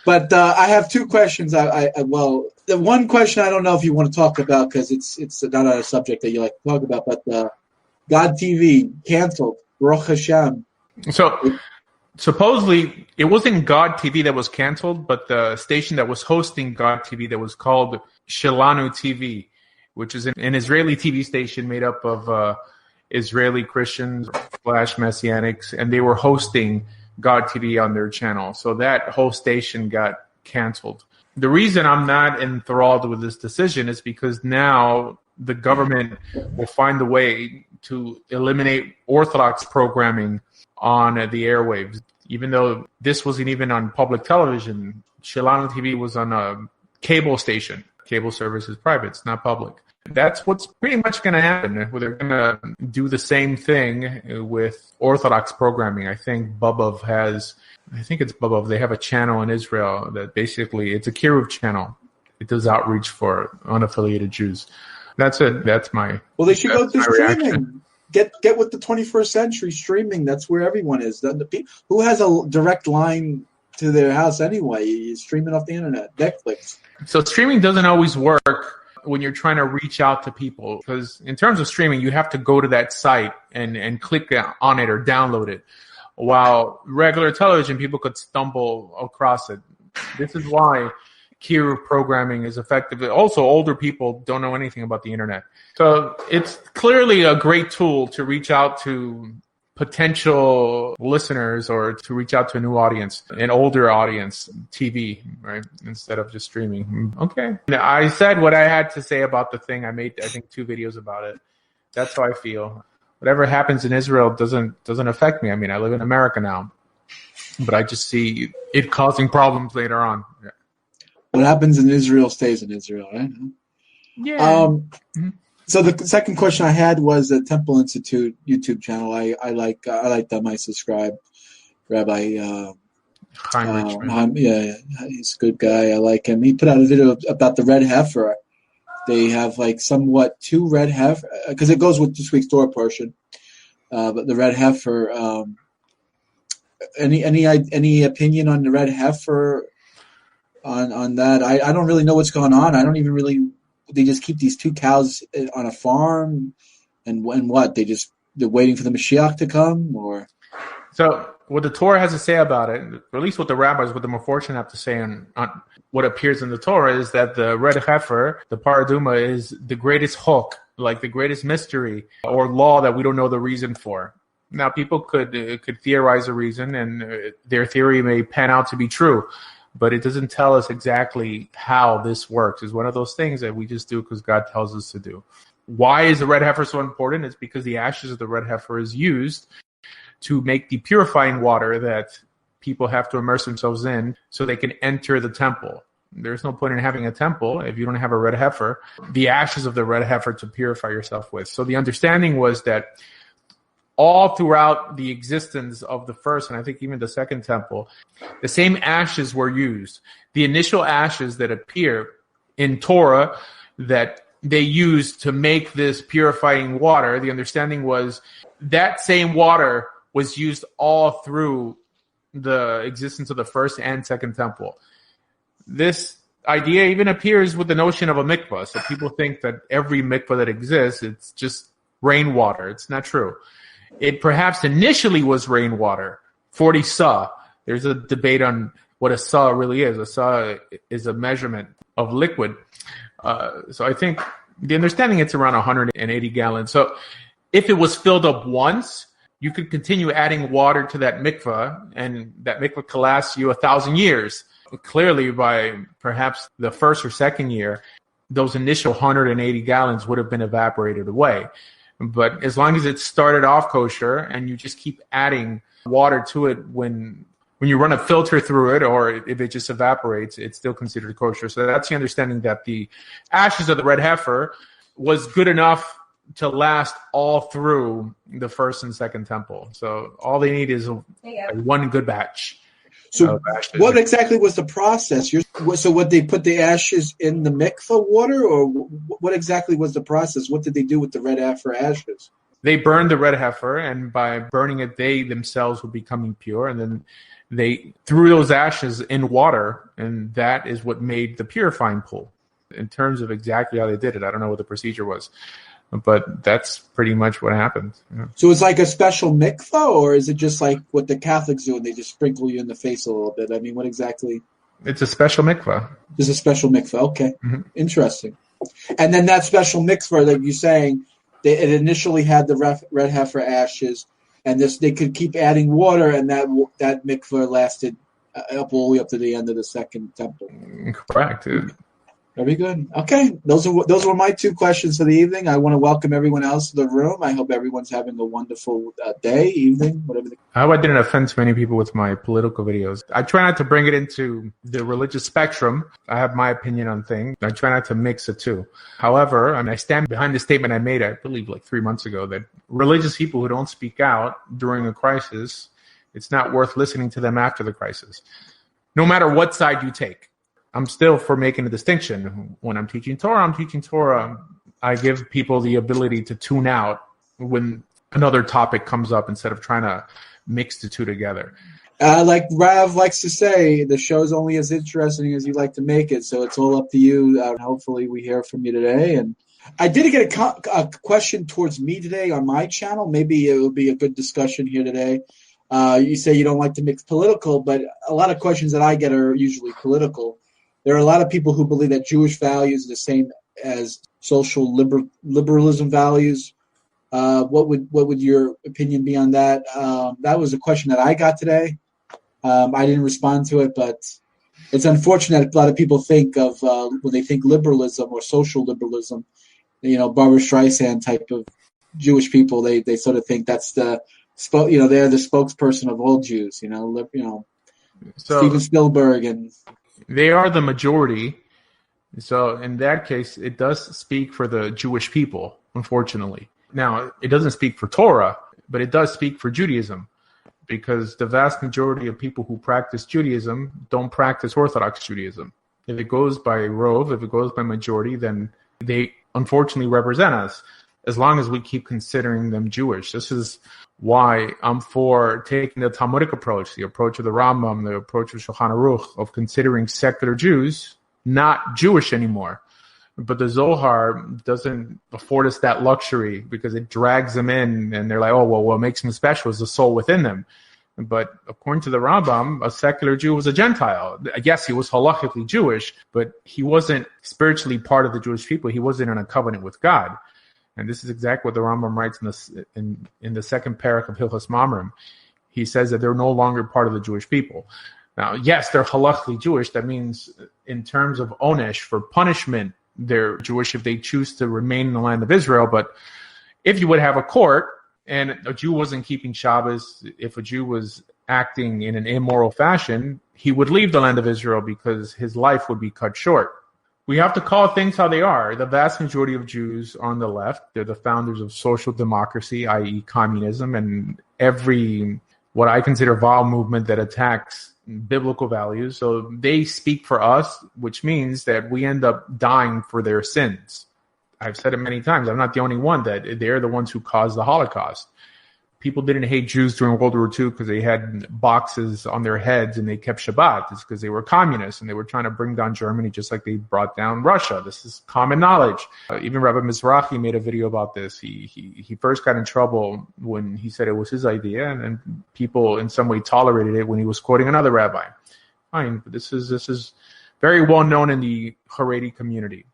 But I have two questions. Well, the one question I don't know if you want to talk about because it's not a subject that you like to talk about. But God TV canceled. Baruch Hashem. So supposedly it wasn't God TV that was canceled, but the station that was hosting God TV that was called Shelanu TV, which is an Israeli TV station made up of Israeli Christians / Messianics, and they were hosting God TV on their channel. So that whole station got canceled. The reason I'm not enthralled with this decision is because now the government will find a way to eliminate Orthodox programming on the airwaves. Even though this wasn't even on public television, Shelanu TV was on a cable station. Cable service is private, it's not public. That's what's pretty much going to happen. They're going to do the same thing with Orthodox programming. I think it's Bubov. They have a channel in Israel that basically, it's a Kiruv channel. It does outreach for unaffiliated Jews. That's it. That's my Well, they should go to streaming. reaction. Get with the 21st century streaming. That's where everyone is. Who has a direct line to their house anyway? You stream it off the internet. Netflix. So streaming doesn't always work when you're trying to reach out to people, because in terms of streaming, you have to go to that site and click on it or download it. While regular television, people could stumble across it. This is why Kiruv programming is effective. Also, older people don't know anything about the internet. So it's clearly a great tool to reach out to potential listeners or to reach out to a new audience, an older audience, TV, right? Instead of just streaming. Okay. I said what I had to say about the thing. I made, I think, 2 videos about it. That's how I feel. Whatever happens in Israel doesn't affect me. I mean, I live in America now, but I just see it causing problems later on. Yeah. What happens in Israel stays in Israel, right? Yeah. So the second question I had was the Temple Institute YouTube channel. I like them. I subscribe. Rabbi Chaim Richman. yeah, he's a good guy. I like him. He put out a video about the red heifer. They have like somewhat 2 red heifer because it goes with this week's Torah portion. But the red heifer. Any opinion on the red heifer? On that, I don't really know what's going on. I don't even really. They just keep these 2 cows on a farm, and what? They're waiting for the Mashiach to come, or? So what the Torah has to say about it, or at least what the rabbis, what the Meforshim have to say on what appears in the Torah, is that the red heifer, the paraduma, is the greatest chok, like the greatest mystery or law that we don't know the reason for. Now, people could theorize a reason, and their theory may pan out to be true. But it doesn't tell us exactly how this works. It's one of those things that we just do because God tells us to do. Why is the red heifer so important? It's because the ashes of the red heifer is used to make the purifying water that people have to immerse themselves in so they can enter the temple. There's no point in having a temple if you don't have a red heifer. The ashes of the red heifer to purify yourself with. So the understanding was that all throughout the existence of the first, and I think even the second temple, the same ashes were used. The initial ashes that appear in Torah that they used to make this purifying water, the understanding was that same water was used all through the existence of the first and second temple. This idea even appears with the notion of a mikvah. So people think that every mikvah that exists, it's just rainwater. It's not true. It perhaps initially was rainwater, 40 sa. There's a debate on what a sa really is. A sa is a measurement of liquid. So I think the understanding it's around 180 gallons. So if it was filled up once, you could continue adding water to that mikvah, and that mikvah could last you 1,000 years. Clearly, by perhaps the first or second year, those initial 180 gallons would have been evaporated away. But as long as it started off kosher and you just keep adding water to it when you run a filter through it, or if it just evaporates, it's still considered kosher. So that's the understanding, that the ashes of the red heifer was good enough to last all through the first and second temple. So all they need is one good batch. So what exactly was the process? So what, they put the ashes in the mikvah water, or what exactly was the process? What did they do with the red heifer ashes? They burned the red heifer, and by burning it, they themselves were becoming pure. And then they threw those ashes in water, and that is what made the purifying pool. In terms of exactly how they did it, I don't know what the procedure was, but that's pretty much what happened. Yeah. So it's like a special mikvah, or is it just like what the Catholics do and they just sprinkle you in the face a little bit? I mean, what exactly? It's a special mikvah. It's a special mikvah. Okay, Interesting. And then that special mikvah that you're saying, it initially had the red heifer ashes, and they could keep adding water, and that mikvah lasted up all the way up to the end of the second temple. Correct. Very good. Okay, those were my two questions for the evening. I want to welcome everyone else to the room. I hope everyone's having a wonderful day, evening, whatever. I hope I didn't offend too many people with my political videos. I try not to bring it into the religious spectrum. I have my opinion on things. I try not to mix the two. However, I stand behind the statement I made, I believe, like 3 months ago, that religious people who don't speak out during a crisis, it's not worth listening to them after the crisis, no matter what side you take. I'm still for making a distinction. When I'm teaching Torah, I give people the ability to tune out when another topic comes up instead of trying to mix the two together. Like Rav likes to say, the show's only as interesting as you like to make it, so it's all up to you. Hopefully we hear from you today. And I did get a question towards me today on my channel. Maybe it will be a good discussion here today. You say you don't like to mix political, but a lot of questions that I get are usually political. There are a lot of people who believe that Jewish values are the same as social liberalism values. What would your opinion be on that? That was a question that I got today. I didn't respond to it, but it's unfortunate a lot of people think of when they think liberalism or social liberalism, Barbara Streisand type of Jewish people. They sort of think that's they're the spokesperson of all Jews. So Steven Spielberg and. They are the majority. So in that case, it does speak for the Jewish people, unfortunately. Now, it doesn't speak for Torah, but it does speak for Judaism, because the vast majority of people who practice Judaism don't practice Orthodox Judaism. If it goes by rov, if it goes by majority, then they unfortunately represent us, as long as we keep considering them Jewish. This is why I'm for taking the Talmudic approach, the approach of the Rambam, the approach of Shulchan Aruch, of considering secular Jews not Jewish anymore. But the Zohar doesn't afford us that luxury, because it drags them in, and they're like, oh, well, what makes them special is the soul within them. But according to the Rambam, a secular Jew was a Gentile. Yes, he was halachically Jewish, but he wasn't spiritually part of the Jewish people. He wasn't in a covenant with God. And this is exactly what the Rambam writes in the second parak of Hilchos Mamrim. He says that they're no longer part of the Jewish people. Now, yes, they're halachically Jewish. That means in terms of onesh, for punishment, they're Jewish if they choose to remain in the land of Israel. But if you would have a court and a Jew wasn't keeping Shabbos, if a Jew was acting in an immoral fashion, he would leave the land of Israel because his life would be cut short. We have to call things how they are. The vast majority of Jews are on the left. They're the founders of social democracy, i.e. communism, and every what I consider vile movement that attacks biblical values. So they speak for us, which means that we end up dying for their sins. I've said it many times. I'm not the only one that they're the ones who caused the Holocaust. People didn't hate Jews during World War II because they had boxes on their heads and they kept Shabbat. It's because they were communists and they were trying to bring down Germany just like they brought down Russia. This is common knowledge. Even Rabbi Mizrahi made a video about this. He first got in trouble when he said it was his idea, and then people in some way tolerated it when he was quoting another rabbi. Fine, but this is very well known in the Haredi community.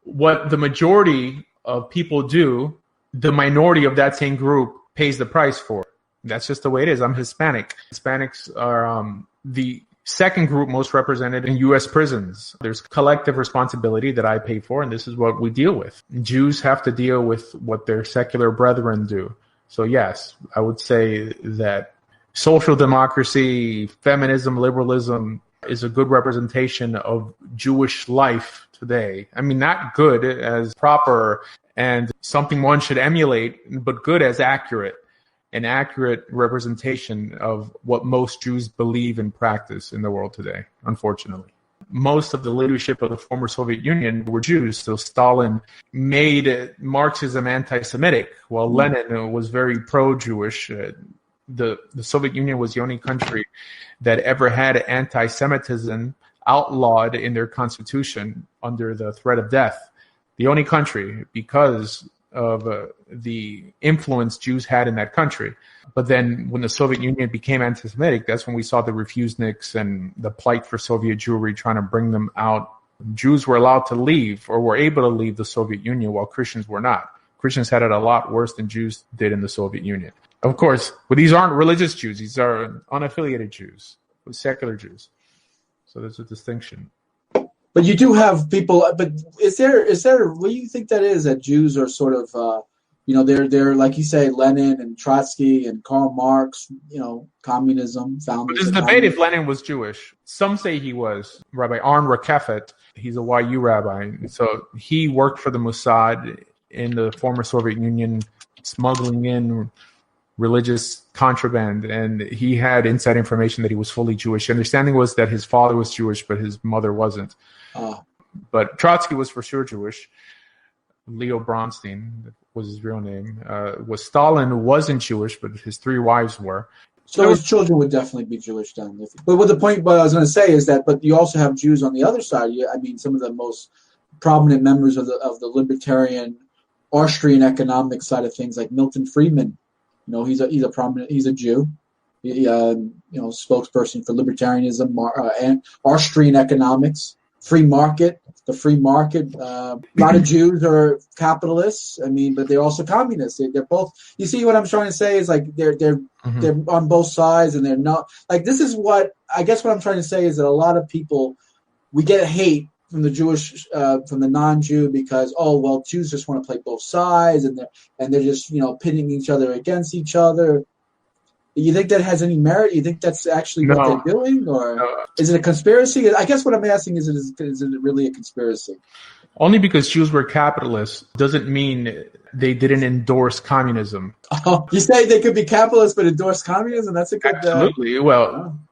What the majority of people do, the minority of that same group pays the price for. That's just the way it is. I'm Hispanic. Hispanics are the second group most represented in U.S. prisons. There's collective responsibility that I pay for, and this is what we deal with. Jews have to deal with what their secular brethren do. So yes, I would say that social democracy, feminism, liberalism is a good representation of Jewish life today. I mean, not good as proper and something one should emulate, but good as accurate, an accurate representation of what most Jews believe and practice in the world today, unfortunately. Most of the leadership of the former Soviet Union were Jews, so Stalin made Marxism anti-Semitic, while Lenin was very pro-Jewish. the Soviet Union was the only country that ever had anti-Semitism outlawed in their constitution under the threat of death. The only country, because of the influence Jews had in that country. But then when the Soviet Union became anti-Semitic, that's when we saw the refuseniks and the plight for Soviet Jewry trying to bring them out. Jews were allowed to leave, or were able to leave the Soviet Union, while Christians were not. Christians had it a lot worse than Jews did in the Soviet Union. Of course, but these aren't religious Jews. These are unaffiliated Jews, secular Jews. So there's a distinction. But you do have people. But is there? What do you think that is? That Jews are sort of, they're like you say, Lenin and Trotsky and Karl Marx. Communism founders. There's a debate if Lenin was Jewish. Some say he was. Rabbi Aaron Rakeffet, he's a YU rabbi, so he worked for the Mossad in the former Soviet Union, smuggling in religious contraband, and he had inside information that he was fully Jewish. The understanding was that his father was Jewish, but his mother wasn't. But Trotsky was for sure Jewish. Leo Bronstein was his real name. Stalin wasn't Jewish, but his 3 wives were. So his children would definitely be Jewish then. But what I was going to say is that, but you also have Jews on the other side. Some of the most prominent members of the libertarian Austrian economic side of things, like Milton Friedman. He's a Jew. Spokesperson for libertarianism, and Austrian economics, the free market. A lot of Jews are capitalists. But they're also communists. They're both. You see what I'm trying to say is like they're on both sides, and they're not like this is what I guess what I'm trying to say is that a lot of people we get hate from the Jewish, from the non-Jew because Jews just want to play both sides and they're just pitting each other against each other. You think that has any merit? You think that's actually what they're doing, or is it a conspiracy? I guess what I'm asking is it really a conspiracy? Only because Jews were capitalists doesn't mean they didn't endorse communism. You say they could be capitalists but endorse communism? That's a good. Absolutely.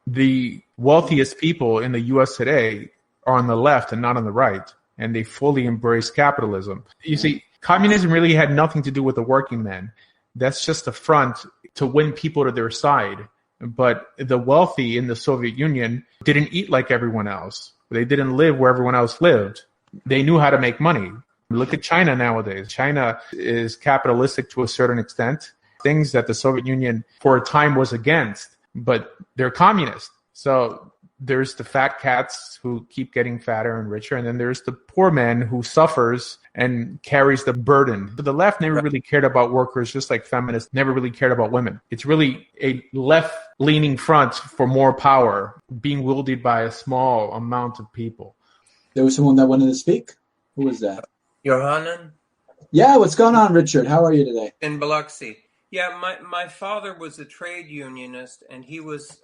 The wealthiest people in the U.S. today are on the left and not on the right, and they fully embrace capitalism. You see, communism really had nothing to do with the working man. That's just a front to win people to their side. But the wealthy in the Soviet Union didn't eat like everyone else. They didn't live where everyone else lived. They knew how to make money. Look at China nowadays. China is capitalistic to a certain extent, things that the Soviet Union for a time was against, but they're communist. So there's the fat cats who keep getting fatter and richer, and then there's the poor man who suffers and carries the burden. But the left never really cared about workers, just like feminists never really cared about women. It's really a left-leaning front for more power being wielded by a small amount of people. There was someone that wanted to speak? Who was that? Yohanan? Yeah, what's going on, Richard? How are you today? In Biloxi. Yeah, my father was a trade unionist, and he was...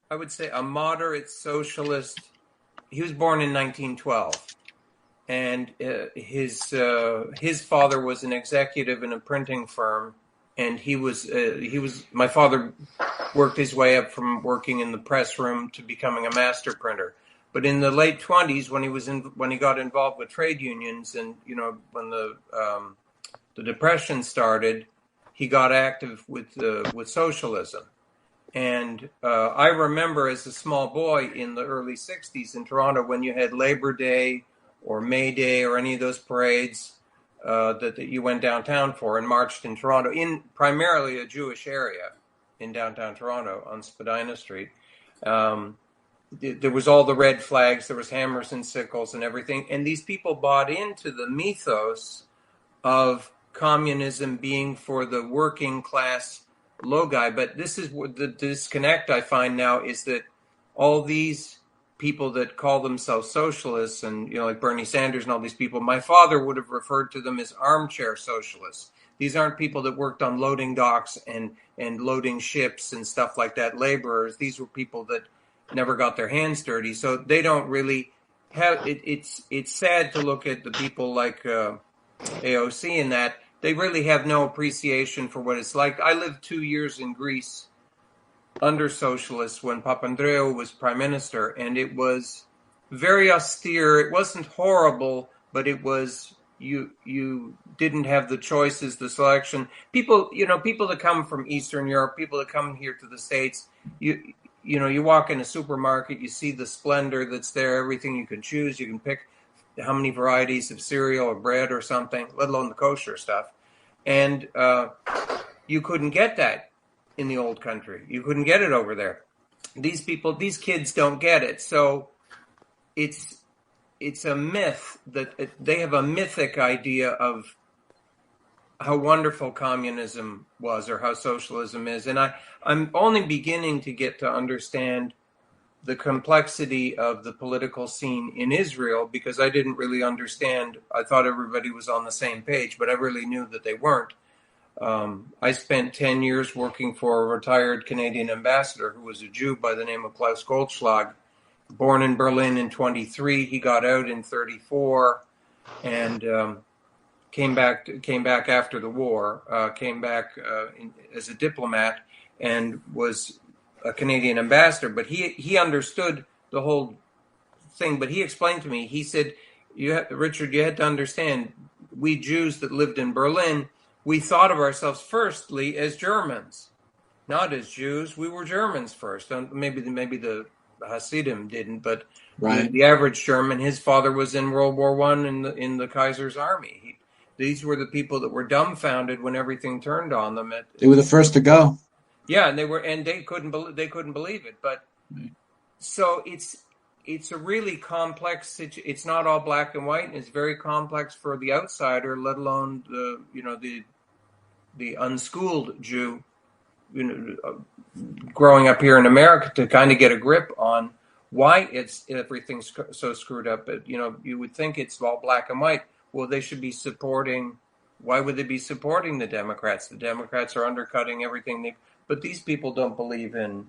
I would say a moderate socialist. He was born in 1912, and his father was an executive in a printing firm, and he was my father worked his way up from working in the press room to becoming a master printer. But in the late 20s, when he got involved with trade unions, and when the Depression started, he got active with socialism. And I remember as a small boy in the early 60s in Toronto, when you had Labor Day or May Day or any of those parades that you went downtown for and marched in Toronto, in primarily a Jewish area in downtown Toronto on Spadina Street. There was all the red flags, there was hammers and sickles and everything. And these people bought into the mythos of communism being for the working class low guy. But this is what the disconnect I find now is that all these people that call themselves socialists and like Bernie Sanders and all these people, my father would have referred to them as armchair socialists. These aren't people that worked on loading docks and loading ships and stuff like that, laborers. These were people that never got their hands dirty, so they don't really have it. It's sad to look at the people like AOC in that they really have no appreciation for what it's like. I lived 2 years in Greece under socialists when Papandreou was prime minister, and it was very austere. It wasn't horrible, but it was you didn't have the choices, the selection. People that come from Eastern Europe, people that come here to the States, you walk in a supermarket, you see the splendor that's there, everything you can choose, you can pick how many varieties of cereal or bread or something, let alone the kosher stuff. And you couldn't get that in the old country. You couldn't get it over there. These kids don't get it. So it's a myth that they have a mythic idea of how wonderful communism was or how socialism is. And I'm only beginning to get to understand the complexity of the political scene in Israel, because I didn't really understand. I thought everybody was on the same page, but I really knew that they weren't. I spent 10 years working for a retired Canadian ambassador who was a Jew by the name of Klaus Goldschlag, born in Berlin in 1923. He got out in 1934 and came back after the war, came back as a diplomat and was a Canadian ambassador. But he understood the whole thing. But he explained to me, he said, Richard, you had to understand, we Jews that lived in Berlin, we thought of ourselves firstly as Germans, not as Jews. We were Germans first. Maybe the Hasidim didn't, but right. The average German, his father was in World War I in the Kaiser's army. These were the people that were dumbfounded when everything turned on them. They were the first to go. Yeah, and they couldn't believe it. But so it's a really complex situation. It's not all black and white, and it's very complex for the outsider, let alone the unschooled Jew, growing up here in America, to kind of get a grip on why everything's so screwed up. But you would think it's all black and white. Well, they should be supporting. Why would they be supporting the Democrats? The Democrats are undercutting everything. But these people don't believe in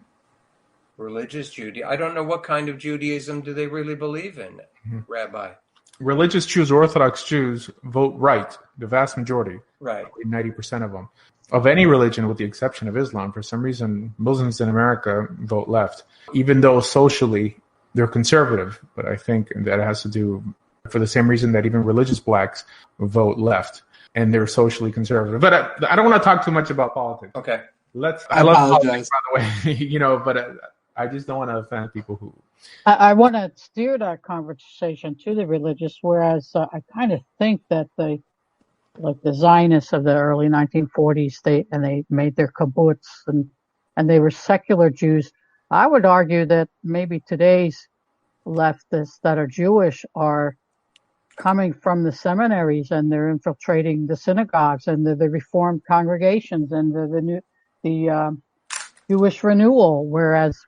religious Judaism. I don't know what kind of Judaism do they really believe in, Rabbi? Religious Jews, Orthodox Jews, vote right. The vast majority, right, 90% of them, of any religion, with the exception of Islam. For some reason, Muslims in America vote left, even though socially they're conservative. But I think that has to do for the same reason that even religious blacks vote left, and they're socially conservative. But I don't want to talk too much about politics. Okay. I love politics, by the way, but I just don't want to offend people who. I want to steer that conversation to the religious, whereas I kind of think that the Zionists of the early 1940s, they made their kibbutz and they were secular Jews. I would argue that maybe today's leftists that are Jewish are coming from the seminaries and they're infiltrating the synagogues and the Reformed congregations and the Jewish renewal, whereas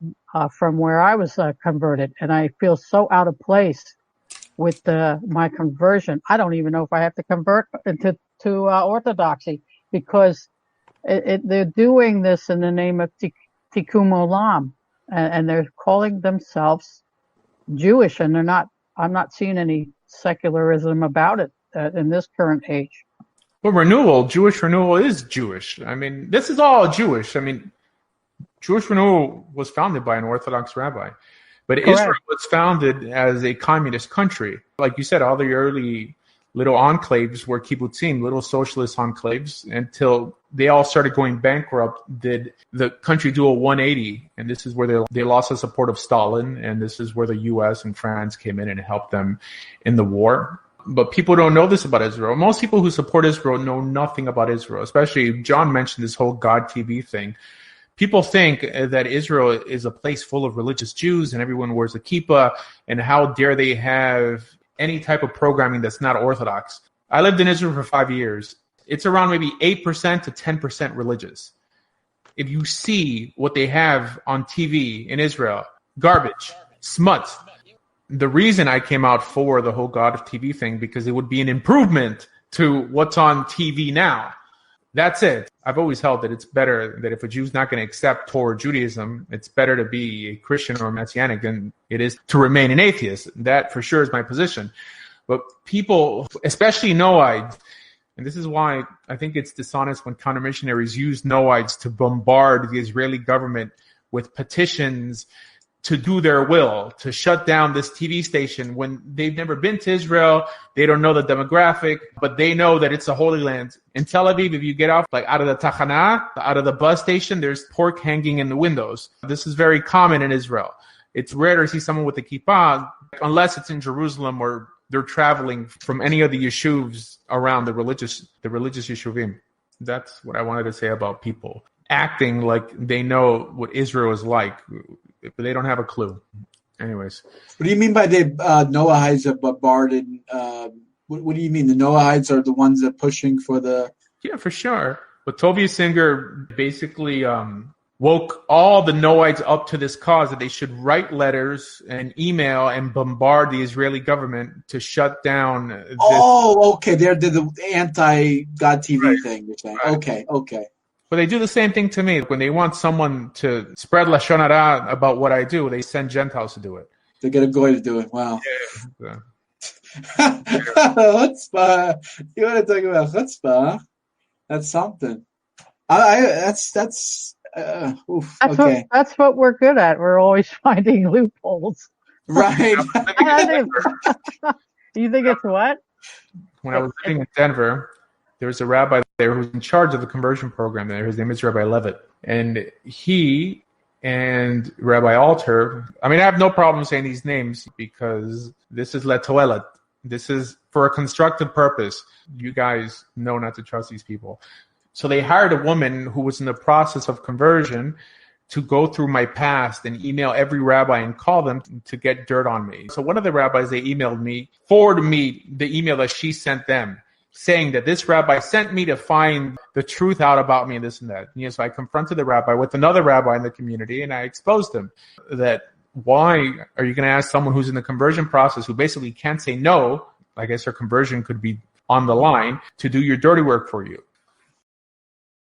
from where I was converted, and I feel so out of place with my conversion. I don't even know if I have to convert to Orthodoxy, because they're doing this in the name of Tikkun Olam, and they're calling themselves Jewish, and they're not. I'm not seeing any secularism about it in this current age. Well, Jewish renewal is Jewish. I mean, this is all Jewish. I mean, Jewish renewal was founded by an Orthodox rabbi, but Correct. Israel was founded as a communist country. Like you said, all the early little enclaves were kibbutzim, little socialist enclaves, until they all started going bankrupt. Did the country do a 180? And this is where they lost the support of Stalin, and this is where the U.S. and France came in and helped them in the war. But people don't know this about Israel. Most people who support Israel know nothing about Israel, especially John mentioned this whole God TV thing. People think that Israel is a place full of religious Jews and everyone wears a kippah, and how dare they have any type of programming that's not Orthodox. I lived in Israel for 5 years. It's around maybe 8% to 10% religious. If you see what they have on TV in Israel, garbage, smut. The reason I came out for the whole God of TV thing, because it would be an improvement to what's on TV now. That's it. I've always held that it's better that if a Jew's not going to accept Torah Judaism, it's better to be a Christian or a Messianic than it is to remain an atheist. That for sure is my position. But people, especially Noahides, and this is why I think it's dishonest when counter-missionaries use Noahides to bombard the Israeli government with petitions to do their will, to shut down this TV station when they've never been to Israel. They don't know the demographic, but they know that it's a holy land. In Tel Aviv, if you get off like out of the Tachana, out of the bus station, there's pork hanging in the windows. This is very common in Israel. It's rare to see someone with a kippah unless it's in Jerusalem or they're traveling from any of the yeshuvs around the religious yeshuvim. That's what I wanted to say about people acting like they know what Israel is like, but they don't have a clue. Anyways. What do you mean by the Noahides have bombarded? What do you mean? The Noahides are the ones that are pushing for the... Yeah, for sure. But Tovia Singer basically woke all the Noahides up to this cause that they should write letters and email and bombard the Israeli government to shut down this. Oh, okay. They're the anti-God TV thing, you're saying. Right. Okay. But they do the same thing to me. When they want someone to spread Lashon Hara about what I do, they send Gentiles to do it. They get a goy to do it. Wow. Yeah. Chutzpah. You want to talk about chutzpah? That's something. That's okay. That's what we're good at. We're always finding loopholes. Right. You think it's what? When I was living in Denver, there was a rabbi there who was in charge of the conversion program there. His name is Rabbi Levitt. And he and Rabbi Alter, I mean, I have no problem saying these names because this is letoelet. This is for a constructive purpose. You guys know not to trust these people. So they hired a woman who was in the process of conversion to go through my past and email every rabbi and call them to get dirt on me. So one of the rabbis they emailed me, forwarded me the email that she sent them, saying that this rabbi sent me to find the truth out about me and this and that. So I confronted the rabbi with another rabbi in the community and I exposed him that why are you going to ask someone who's in the conversion process who basically can't say no, I guess her conversion could be on the line, to do your dirty work for you.